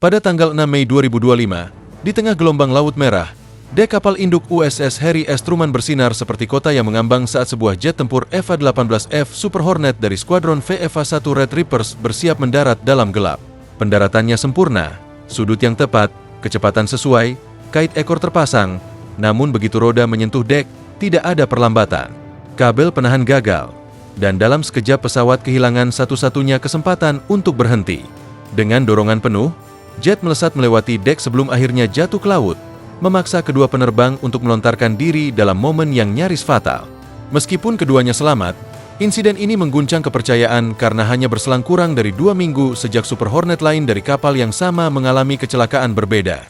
Pada tanggal 6 Mei 2025, di tengah gelombang Laut Merah, dek kapal induk USS Harry S. Truman bersinar seperti kota yang mengambang saat sebuah jet tempur EVA-18F Super Hornet dari skuadron VFA-1 Red Reapers bersiap mendarat dalam gelap. Pendaratannya sempurna, sudut yang tepat, kecepatan sesuai, kait ekor terpasang, namun begitu roda menyentuh dek, tidak ada perlambatan. Kabel penahan gagal, dan dalam sekejap pesawat kehilangan satu-satunya kesempatan untuk berhenti. Dengan dorongan penuh, jet melesat melewati dek sebelum akhirnya jatuh ke laut, memaksa kedua penerbang untuk melontarkan diri dalam momen yang nyaris fatal. Meskipun keduanya selamat, insiden ini mengguncang kepercayaan karena hanya berselang kurang dari 2 minggu sejak Super Hornet lain dari kapal yang sama mengalami kecelakaan berbeda.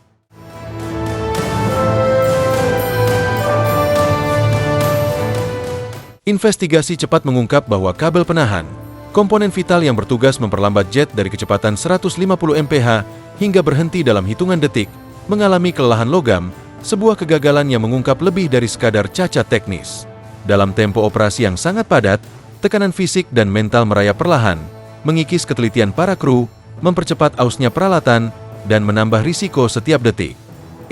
Investigasi cepat mengungkap bahwa kabel penahan, komponen vital yang bertugas memperlambat jet dari kecepatan 150 mph hingga berhenti dalam hitungan detik, mengalami kelelahan logam, sebuah kegagalan yang mengungkap lebih dari sekadar cacat teknis. Dalam tempo operasi yang sangat padat, tekanan fisik dan mental merayap perlahan, mengikis ketelitian para kru, mempercepat ausnya peralatan, dan menambah risiko setiap detik.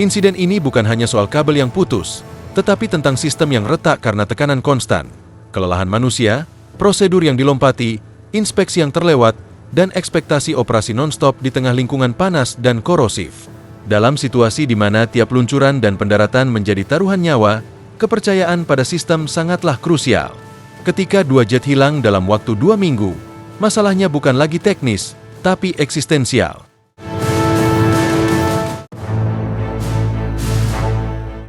Insiden ini bukan hanya soal kabel yang putus, tetapi tentang sistem yang retak karena tekanan konstan, kelelahan manusia, prosedur yang dilompati, inspeksi yang terlewat, dan ekspektasi operasi non-stop di tengah lingkungan panas dan korosif. Dalam situasi di mana tiap luncuran dan pendaratan menjadi taruhan nyawa, kepercayaan pada sistem sangatlah krusial. Ketika 2 jet hilang dalam waktu 2 minggu, masalahnya bukan lagi teknis, tapi eksistensial.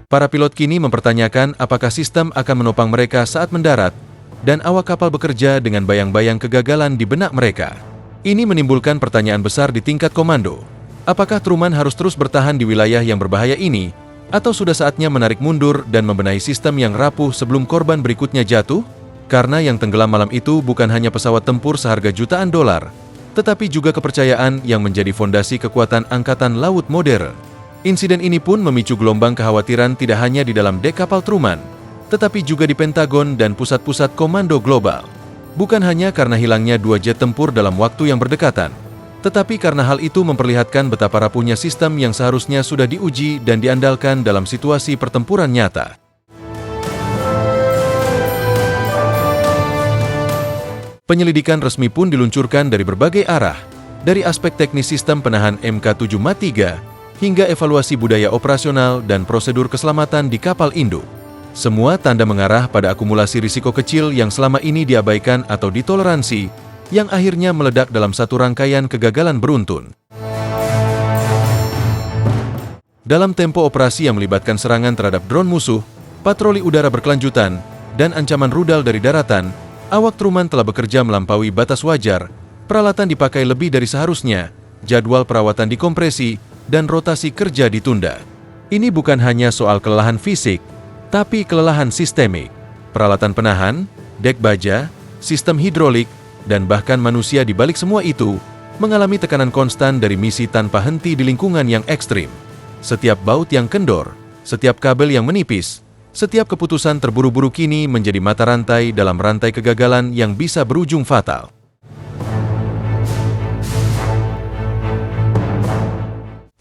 Para pilot kini mempertanyakan apakah sistem akan menopang mereka saat mendarat, dan awak kapal bekerja dengan bayang-bayang kegagalan di benak mereka. Ini menimbulkan pertanyaan besar di tingkat komando. Apakah Truman harus terus bertahan di wilayah yang berbahaya ini, atau sudah saatnya menarik mundur dan membenahi sistem yang rapuh sebelum korban berikutnya jatuh? Karena yang tenggelam malam itu bukan hanya pesawat tempur seharga jutaan dolar, tetapi juga kepercayaan yang menjadi fondasi kekuatan angkatan laut modern. Insiden ini pun memicu gelombang kekhawatiran tidak hanya di dalam dek kapal Truman, tetapi juga di Pentagon dan pusat-pusat komando global. Bukan hanya karena hilangnya 2 jet tempur dalam waktu yang berdekatan, tetapi karena hal itu memperlihatkan betapa rapuhnya sistem yang seharusnya sudah diuji dan diandalkan dalam situasi pertempuran nyata. Penyelidikan resmi pun diluncurkan dari berbagai arah, dari aspek teknis sistem penahan Mk7 Mat 3, hingga evaluasi budaya operasional dan prosedur keselamatan di kapal induk. Semua tanda mengarah pada akumulasi risiko kecil yang selama ini diabaikan atau ditoleransi, yang akhirnya meledak dalam satu rangkaian kegagalan beruntun. Dalam tempo operasi yang melibatkan serangan terhadap drone musuh, patroli udara berkelanjutan, dan ancaman rudal dari daratan, awak Truman telah bekerja melampaui batas wajar, peralatan dipakai lebih dari seharusnya, jadwal perawatan dikompresi, dan rotasi kerja ditunda. Ini bukan hanya soal kelelahan fisik, tapi kelelahan sistemik. Peralatan penahan, dek baja, sistem hidrolik, dan bahkan manusia di balik semua itu mengalami tekanan konstan dari misi tanpa henti di lingkungan yang ekstrim. Setiap baut yang kendor, setiap kabel yang menipis, setiap keputusan terburu-buru kini menjadi mata rantai dalam rantai kegagalan yang bisa berujung fatal.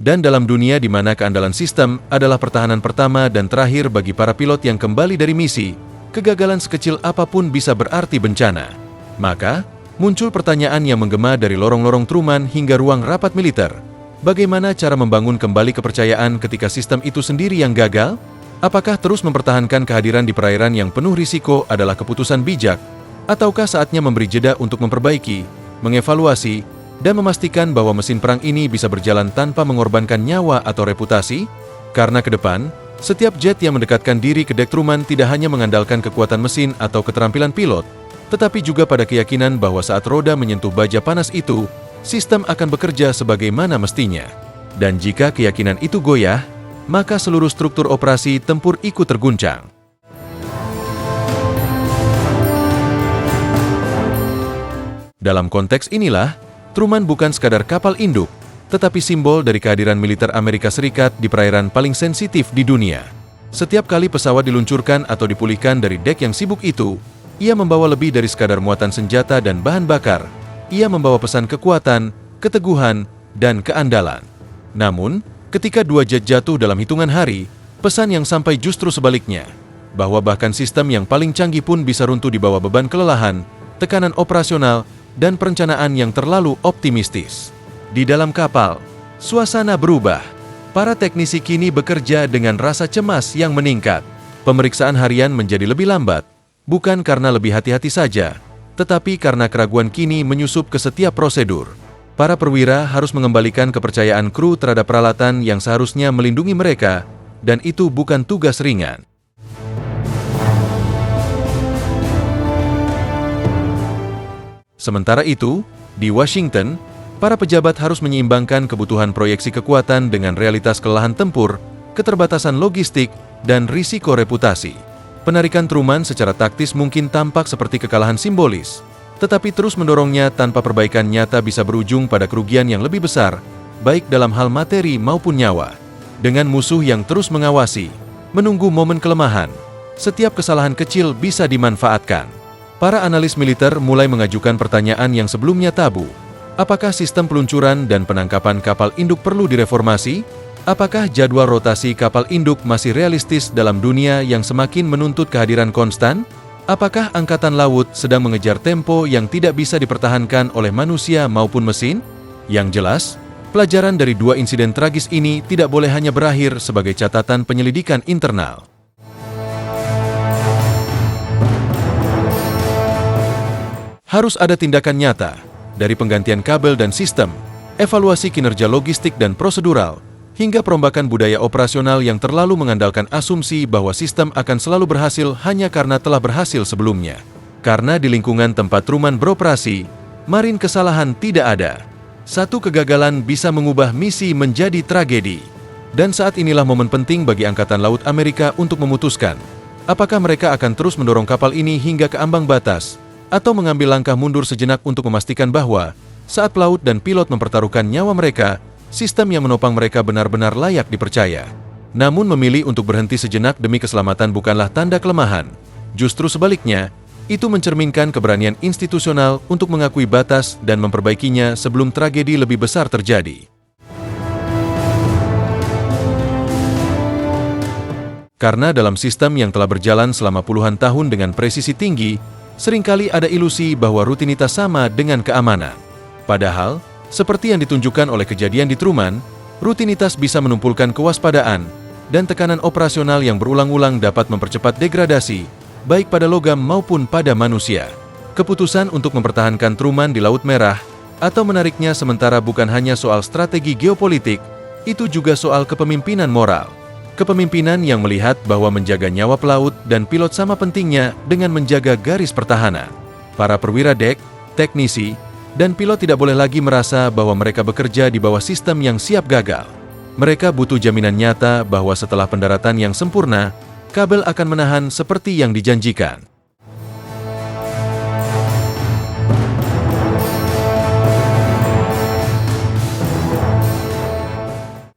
Dan dalam dunia di mana keandalan sistem adalah pertahanan pertama dan terakhir bagi para pilot yang kembali dari misi, kegagalan sekecil apapun bisa berarti bencana. Maka, muncul pertanyaan yang menggema dari lorong-lorong Truman hingga ruang rapat militer. Bagaimana cara membangun kembali kepercayaan ketika sistem itu sendiri yang gagal? Apakah terus mempertahankan kehadiran di perairan yang penuh risiko adalah keputusan bijak? Ataukah saatnya memberi jeda untuk memperbaiki, mengevaluasi, dan memastikan bahwa mesin perang ini bisa berjalan tanpa mengorbankan nyawa atau reputasi? Karena ke depan, setiap jet yang mendekatkan diri ke dek Truman tidak hanya mengandalkan kekuatan mesin atau keterampilan pilot, tetapi juga pada keyakinan bahwa saat roda menyentuh baja panas itu, sistem akan bekerja sebagaimana mestinya. Dan jika keyakinan itu goyah, maka seluruh struktur operasi tempur ikut terguncang. Dalam konteks inilah, Truman bukan sekadar kapal induk, tetapi simbol dari kehadiran militer Amerika Serikat di perairan paling sensitif di dunia. Setiap kali pesawat diluncurkan atau dipulihkan dari dek yang sibuk itu, ia membawa lebih dari sekadar muatan senjata dan bahan bakar. Ia membawa pesan kekuatan, keteguhan, dan keandalan. Namun, ketika dua jet jatuh dalam hitungan hari, pesan yang sampai justru sebaliknya, bahwa bahkan sistem yang paling canggih pun bisa runtuh di bawah beban kelelahan, tekanan operasional, dan perencanaan yang terlalu optimistis. Di dalam kapal, suasana berubah. Para teknisi kini bekerja dengan rasa cemas yang meningkat. Pemeriksaan harian menjadi lebih lambat, bukan karena lebih hati-hati saja, tetapi karena keraguan kini menyusup ke setiap prosedur. Para perwira harus mengembalikan kepercayaan kru terhadap peralatan yang seharusnya melindungi mereka, dan itu bukan tugas ringan. Sementara itu, di Washington, para pejabat harus menyeimbangkan kebutuhan proyeksi kekuatan dengan realitas kelelahan tempur, keterbatasan logistik, dan risiko reputasi. Penarikan Truman secara taktis mungkin tampak seperti kekalahan simbolis, tetapi terus mendorongnya tanpa perbaikan nyata bisa berujung pada kerugian yang lebih besar, baik dalam hal materi maupun nyawa. Dengan musuh yang terus mengawasi, menunggu momen kelemahan, setiap kesalahan kecil bisa dimanfaatkan. Para analis militer mulai mengajukan pertanyaan yang sebelumnya tabu. Apakah sistem peluncuran dan penangkapan kapal induk perlu direformasi? Apakah jadwal rotasi kapal induk masih realistis dalam dunia yang semakin menuntut kehadiran konstan? Apakah Angkatan Laut sedang mengejar tempo yang tidak bisa dipertahankan oleh manusia maupun mesin? Yang jelas, pelajaran dari dua insiden tragis ini tidak boleh hanya berakhir sebagai catatan penyelidikan internal. Harus ada tindakan nyata, dari penggantian kabel dan sistem, evaluasi kinerja logistik dan prosedural, hingga perombakan budaya operasional yang terlalu mengandalkan asumsi bahwa sistem akan selalu berhasil hanya karena telah berhasil sebelumnya. Karena di lingkungan tempat Truman beroperasi, margin kesalahan tidak ada. Satu kegagalan bisa mengubah misi menjadi tragedi. Dan saat inilah momen penting bagi Angkatan Laut Amerika untuk memutuskan, apakah mereka akan terus mendorong kapal ini hingga ke ambang batas, atau mengambil langkah mundur sejenak untuk memastikan bahwa, saat pelaut dan pilot mempertaruhkan nyawa mereka, sistem yang menopang mereka benar-benar layak dipercaya. Namun memilih untuk berhenti sejenak demi keselamatan bukanlah tanda kelemahan. Justru sebaliknya, itu mencerminkan keberanian institusional untuk mengakui batas dan memperbaikinya sebelum tragedi lebih besar terjadi. Karena dalam sistem yang telah berjalan selama puluhan tahun dengan presisi tinggi, seringkali ada ilusi bahwa rutinitas sama dengan keamanan. Padahal, seperti yang ditunjukkan oleh kejadian di Truman, rutinitas bisa menumpulkan kewaspadaan, dan tekanan operasional yang berulang-ulang dapat mempercepat degradasi, baik pada logam maupun pada manusia. Keputusan untuk mempertahankan Truman di Laut Merah, atau menariknya sementara bukan hanya soal strategi geopolitik, itu juga soal kepemimpinan moral. Kepemimpinan yang melihat bahwa menjaga nyawa pelaut dan pilot sama pentingnya dengan menjaga garis pertahanan. Para perwira dek, teknisi, dan pilot tidak boleh lagi merasa bahwa mereka bekerja di bawah sistem yang siap gagal. Mereka butuh jaminan nyata bahwa setelah pendaratan yang sempurna, kabel akan menahan seperti yang dijanjikan.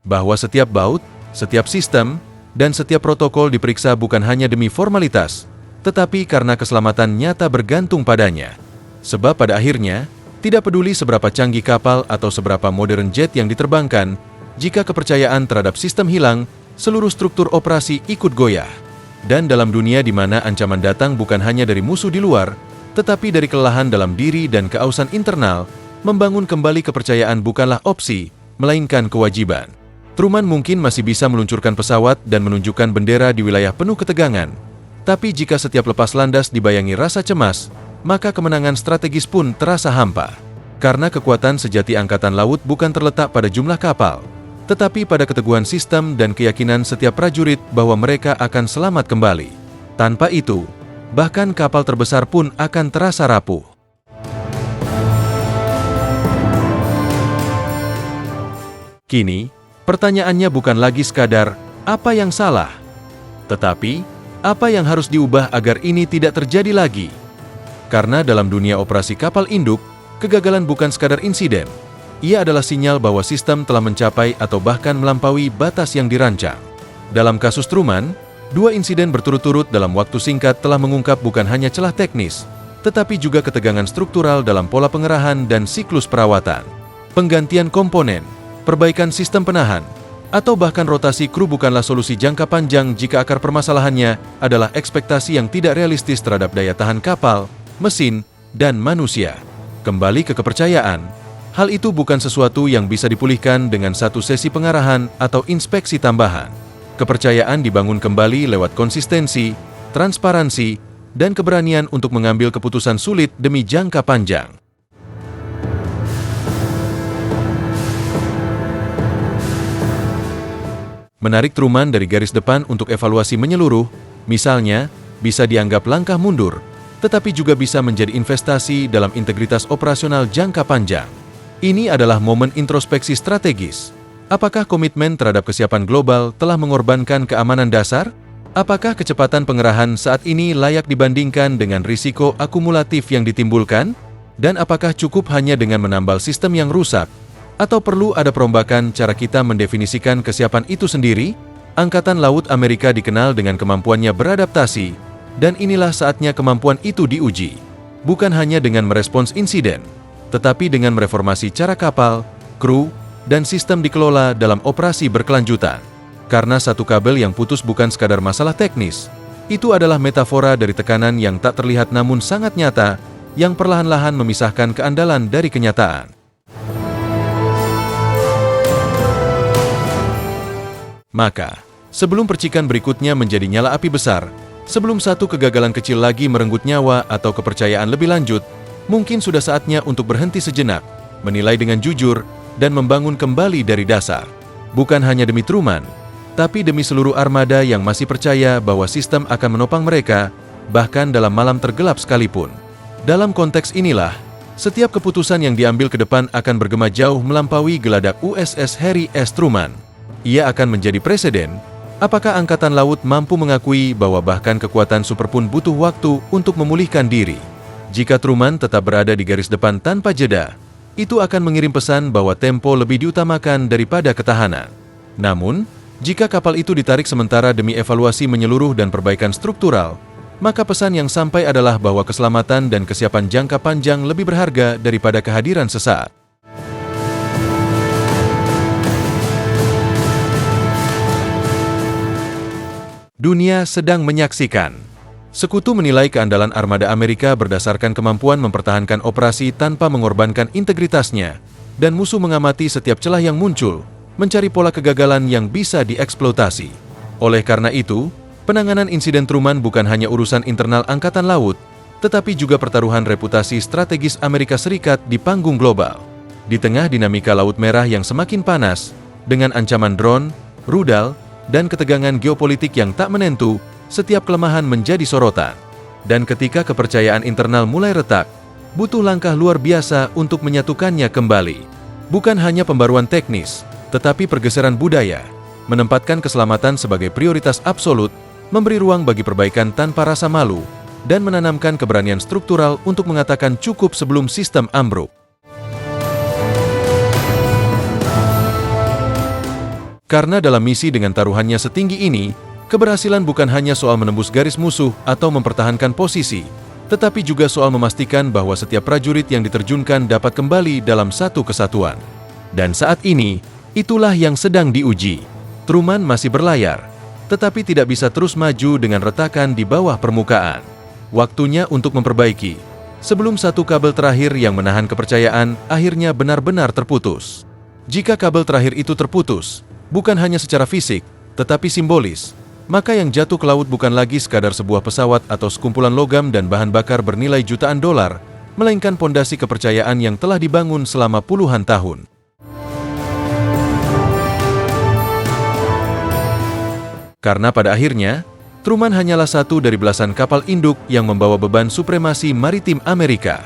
Bahwa setiap baut, setiap sistem, dan setiap protokol diperiksa bukan hanya demi formalitas, tetapi karena keselamatan nyata bergantung padanya. Sebab pada akhirnya, tidak peduli seberapa canggih kapal atau seberapa modern jet yang diterbangkan, jika kepercayaan terhadap sistem hilang, seluruh struktur operasi ikut goyah. Dan dalam dunia di mana ancaman datang bukan hanya dari musuh di luar, tetapi dari kelelahan dalam diri dan keausan internal, membangun kembali kepercayaan bukanlah opsi, melainkan kewajiban. Truman mungkin masih bisa meluncurkan pesawat dan menunjukkan bendera di wilayah penuh ketegangan, tapi jika setiap lepas landas dibayangi rasa cemas, maka kemenangan strategis pun terasa hampa. Karena kekuatan sejati Angkatan Laut bukan terletak pada jumlah kapal, tetapi pada keteguhan sistem dan keyakinan setiap prajurit bahwa mereka akan selamat kembali. Tanpa itu, bahkan kapal terbesar pun akan terasa rapuh. Kini, pertanyaannya bukan lagi sekadar, apa yang salah? Tetapi, apa yang harus diubah agar ini tidak terjadi lagi? Karena dalam dunia operasi kapal induk, kegagalan bukan sekadar insiden. Ia adalah sinyal bahwa sistem telah mencapai atau bahkan melampaui batas yang dirancang. Dalam kasus Truman, dua insiden berturut-turut dalam waktu singkat telah mengungkap bukan hanya celah teknis, tetapi juga ketegangan struktural dalam pola pengerahan dan siklus perawatan. Penggantian komponen, perbaikan sistem penahan, atau bahkan rotasi kru bukanlah solusi jangka panjang jika akar permasalahannya adalah ekspektasi yang tidak realistis terhadap daya tahan kapal, mesin, dan manusia. Kembali ke kepercayaan, hal itu bukan sesuatu yang bisa dipulihkan dengan satu sesi pengarahan atau inspeksi tambahan. Kepercayaan dibangun kembali lewat konsistensi, transparansi, dan keberanian untuk mengambil keputusan sulit demi jangka panjang. Menarik Truman dari garis depan untuk evaluasi menyeluruh, misalnya, bisa dianggap langkah mundur, tetapi juga bisa menjadi investasi dalam integritas operasional jangka panjang. Ini adalah momen introspeksi strategis. Apakah komitmen terhadap kesiapan global telah mengorbankan keamanan dasar? Apakah kecepatan pengerahan saat ini layak dibandingkan dengan risiko akumulatif yang ditimbulkan? Dan apakah cukup hanya dengan menambal sistem yang rusak? Atau perlu ada perombakan cara kita mendefinisikan kesiapan itu sendiri? Angkatan Laut Amerika dikenal dengan kemampuannya beradaptasi, dan inilah saatnya kemampuan itu diuji. Bukan hanya dengan merespons insiden, tetapi dengan mereformasi cara kapal, kru, dan sistem dikelola dalam operasi berkelanjutan. Karena satu kabel yang putus bukan sekadar masalah teknis, itu adalah metafora dari tekanan yang tak terlihat namun sangat nyata, yang perlahan-lahan memisahkan keandalan dari kenyataan. Maka, sebelum percikan berikutnya menjadi nyala api besar, sebelum satu kegagalan kecil lagi merenggut nyawa atau kepercayaan lebih lanjut, mungkin sudah saatnya untuk berhenti sejenak, menilai dengan jujur, dan membangun kembali dari dasar. Bukan hanya demi Truman, tapi demi seluruh armada yang masih percaya bahwa sistem akan menopang mereka, bahkan dalam malam tergelap sekalipun. Dalam konteks inilah, setiap keputusan yang diambil ke depan akan bergema jauh melampaui geladak USS Harry S. Truman. Ia akan menjadi presiden. Apakah Angkatan Laut mampu mengakui bahwa bahkan kekuatan super pun butuh waktu untuk memulihkan diri? Jika Truman tetap berada di garis depan tanpa jeda, itu akan mengirim pesan bahwa tempo lebih diutamakan daripada ketahanan. Namun, jika kapal itu ditarik sementara demi evaluasi menyeluruh dan perbaikan struktural, maka pesan yang sampai adalah bahwa keselamatan dan kesiapan jangka panjang lebih berharga daripada kehadiran sesaat. Dunia sedang menyaksikan. Sekutu menilai keandalan armada Amerika berdasarkan kemampuan mempertahankan operasi tanpa mengorbankan integritasnya, dan musuh mengamati setiap celah yang muncul, mencari pola kegagalan yang bisa dieksploitasi. Oleh karena itu, penanganan insiden Truman bukan hanya urusan internal Angkatan Laut, tetapi juga pertaruhan reputasi strategis Amerika Serikat di panggung global. Di tengah dinamika Laut Merah yang semakin panas, dengan ancaman drone, rudal, dan ketegangan geopolitik yang tak menentu, setiap kelemahan menjadi sorotan. Dan ketika kepercayaan internal mulai retak, butuh langkah luar biasa untuk menyatukannya kembali. Bukan hanya pembaruan teknis, tetapi pergeseran budaya, menempatkan keselamatan sebagai prioritas absolut, memberi ruang bagi perbaikan tanpa rasa malu, dan menanamkan keberanian struktural untuk mengatakan cukup sebelum sistem ambruk. Karena dalam misi dengan taruhannya setinggi ini, keberhasilan bukan hanya soal menembus garis musuh atau mempertahankan posisi, tetapi juga soal memastikan bahwa setiap prajurit yang diterjunkan dapat kembali dalam satu kesatuan. Dan saat ini, itulah yang sedang diuji. Truman masih berlayar, tetapi tidak bisa terus maju dengan retakan di bawah permukaan. Waktunya untuk memperbaiki, sebelum satu kabel terakhir yang menahan kepercayaan akhirnya benar-benar terputus. Jika kabel terakhir itu terputus, bukan hanya secara fisik, tetapi simbolis, maka yang jatuh ke laut bukan lagi sekadar sebuah pesawat atau sekumpulan logam dan bahan bakar bernilai jutaan dolar, melainkan pondasi kepercayaan yang telah dibangun selama puluhan tahun. Karena pada akhirnya, Truman hanyalah satu dari belasan kapal induk yang membawa beban supremasi maritim Amerika.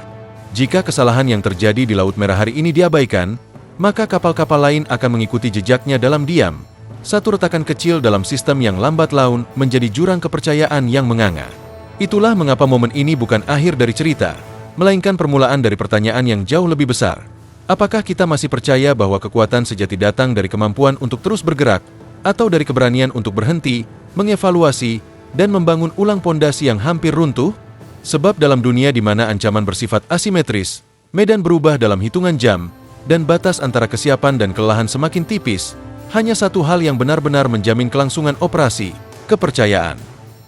Jika kesalahan yang terjadi di Laut Merah hari ini diabaikan, maka kapal-kapal lain akan mengikuti jejaknya dalam diam. Satu retakan kecil dalam sistem yang lambat laun menjadi jurang kepercayaan yang menganga. Itulah mengapa momen ini bukan akhir dari cerita, melainkan permulaan dari pertanyaan yang jauh lebih besar. Apakah kita masih percaya bahwa kekuatan sejati datang dari kemampuan untuk terus bergerak, atau dari keberanian untuk berhenti, mengevaluasi, dan membangun ulang pondasi yang hampir runtuh? Sebab dalam dunia di mana ancaman bersifat asimetris, medan berubah dalam hitungan jam, dan batas antara kesiapan dan kelelahan semakin tipis, hanya satu hal yang benar-benar menjamin kelangsungan operasi, kepercayaan.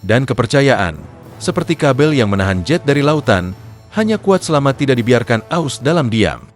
Dan kepercayaan, seperti kabel yang menahan jet dari lautan, hanya kuat selama tidak dibiarkan aus dalam diam.